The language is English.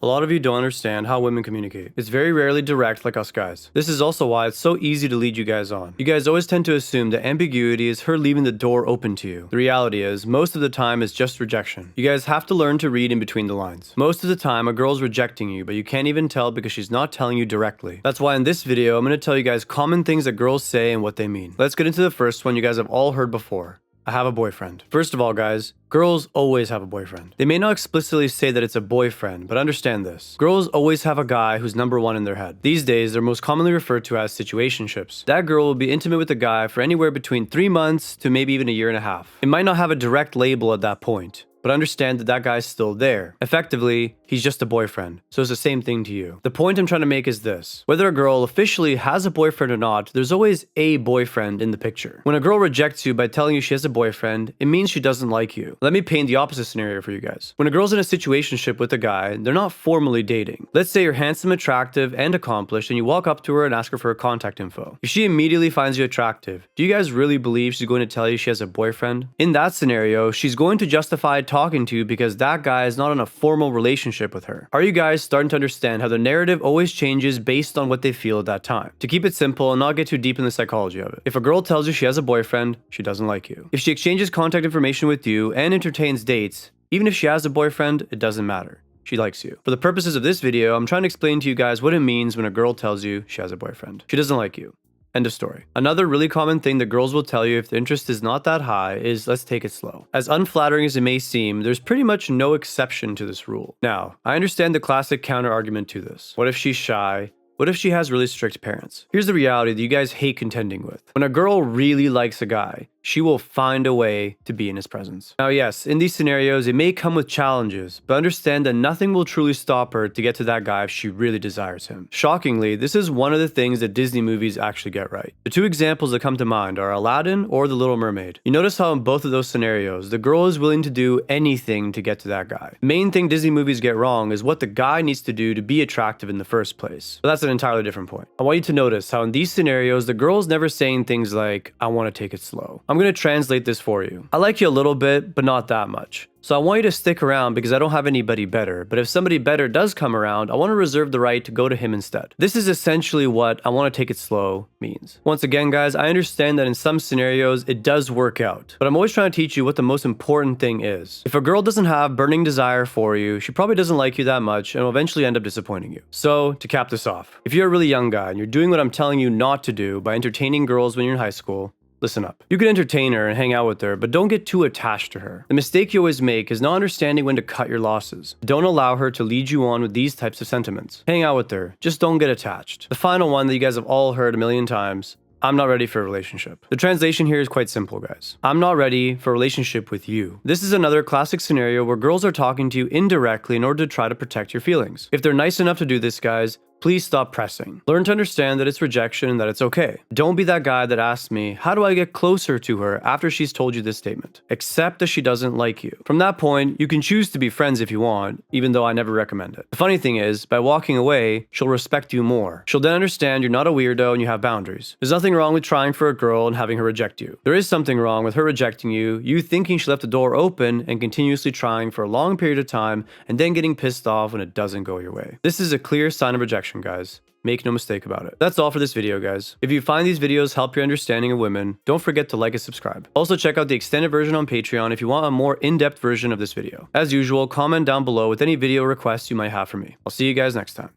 A lot of you don't understand how women communicate. It's very rarely direct like us guys. This is also why it's so easy to lead you guys on. You guys always tend to assume that ambiguity is her leaving the door open to you. The reality is, most of the time it's just rejection. You guys have to learn to read in between the lines. Most of the time, a girl's rejecting you, but you can't even tell because she's not telling you directly. That's why in this video, I'm going to tell you guys common things that girls say and what they mean. Let's get into the first one you guys have all heard before. I have a boyfriend. First of all, guys, girls always have a boyfriend. They may not explicitly say that it's a boyfriend, but understand this. Girls always have a guy who's number one in their head. These days, they're most commonly referred to as situationships. That girl will be intimate with a guy for anywhere between 3 months to maybe even a year and a half. It might not have a direct label at that point, but understand that that guy's still there. Effectively, he's just a boyfriend, so it's the same thing to you. The point I'm trying to make is this. Whether a girl officially has a boyfriend or not, there's always a boyfriend in the picture. When a girl rejects you by telling you she has a boyfriend, it means she doesn't like you. Let me paint the opposite scenario for you guys. When a girl's in a situationship with a guy, they're not formally dating. Let's say you're handsome, attractive, and accomplished, and you walk up to her and ask her for her contact info. If she immediately finds you attractive, do you guys really believe she's going to tell you she has a boyfriend? In that scenario, she's going to justify talking to you because that guy is not in a formal relationship with her. Are you guys starting to understand how the narrative always changes based on what they feel at that time? To keep it simple and not get too deep in the psychology of it, if a girl tells you she has a boyfriend, she doesn't like you. If she exchanges contact information with you and entertains dates, even if she has a boyfriend, it doesn't matter. She likes you. For the purposes of this video, I'm trying to explain to you guys what it means when a girl tells you she has a boyfriend. She doesn't like you. End of story. Another really common thing that girls will tell you if the interest is not that high is, let's take it slow. As unflattering as it may seem, there's pretty much no exception to this rule. Now, I understand the classic counter argument to this. What if she's shy? What if she has really strict parents? Here's the reality that you guys hate contending with. When a girl really likes a guy, she will find a way to be in his presence. Now, yes, in these scenarios, it may come with challenges, but understand that nothing will truly stop her to get to that guy if she really desires him. Shockingly, this is one of the things that Disney movies actually get right. The two examples that come to mind are Aladdin or The Little Mermaid. You notice how in both of those scenarios, the girl is willing to do anything to get to that guy. The main thing Disney movies get wrong is what the guy needs to do to be attractive in the first place. But that's an entirely different point. I want you to notice how in these scenarios, the girl's never saying things like, I want to take it slow. I'm going to translate this for you. I like you a little bit, but not that much. So I want you to stick around because I don't have anybody better, but if somebody better does come around, I want to reserve the right to go to him instead. This is essentially what I want to take it slow means. Once again, guys, I understand that in some scenarios it does work out, but I'm always trying to teach you what the most important thing is. If a girl doesn't have burning desire for you, she probably doesn't like you that much and will eventually end up disappointing you. So to cap this off, if you're a really young guy and you're doing what I'm telling you not to do by entertaining girls when you're in high school, listen up. You can entertain her and hang out with her, but don't get too attached to her. The mistake you always make is not understanding when to cut your losses. Don't allow her to lead you on with these types of sentiments. Hang out with her, just don't get attached. The final one that you guys have all heard a million times: I'm not ready for a relationship. The translation here is quite simple, guys. I'm not ready for a relationship with you. This is another classic scenario where girls are talking to you indirectly in order to try to protect your feelings. If they're nice enough to do this, guys, please stop pressing. Learn to understand that it's rejection and that it's okay. Don't be that guy that asks me, how do I get closer to her after she's told you this statement? Accept that she doesn't like you. From that point, you can choose to be friends if you want, even though I never recommend it. The funny thing is, by walking away, she'll respect you more. She'll then understand you're not a weirdo and you have boundaries. There's nothing wrong with trying for a girl and having her reject you. There is something wrong with her rejecting you, you thinking she left the door open and continuously trying for a long period of time and then getting pissed off when it doesn't go your way. This is a clear sign of rejection, guys. Make no mistake about it. That's all for this video, guys. If you find these videos help your understanding of women, don't forget to like and subscribe. Also, check out the extended version on Patreon if you want a more in-depth version of this video. As usual, comment down below with any video requests you might have for me. I'll see you guys next time.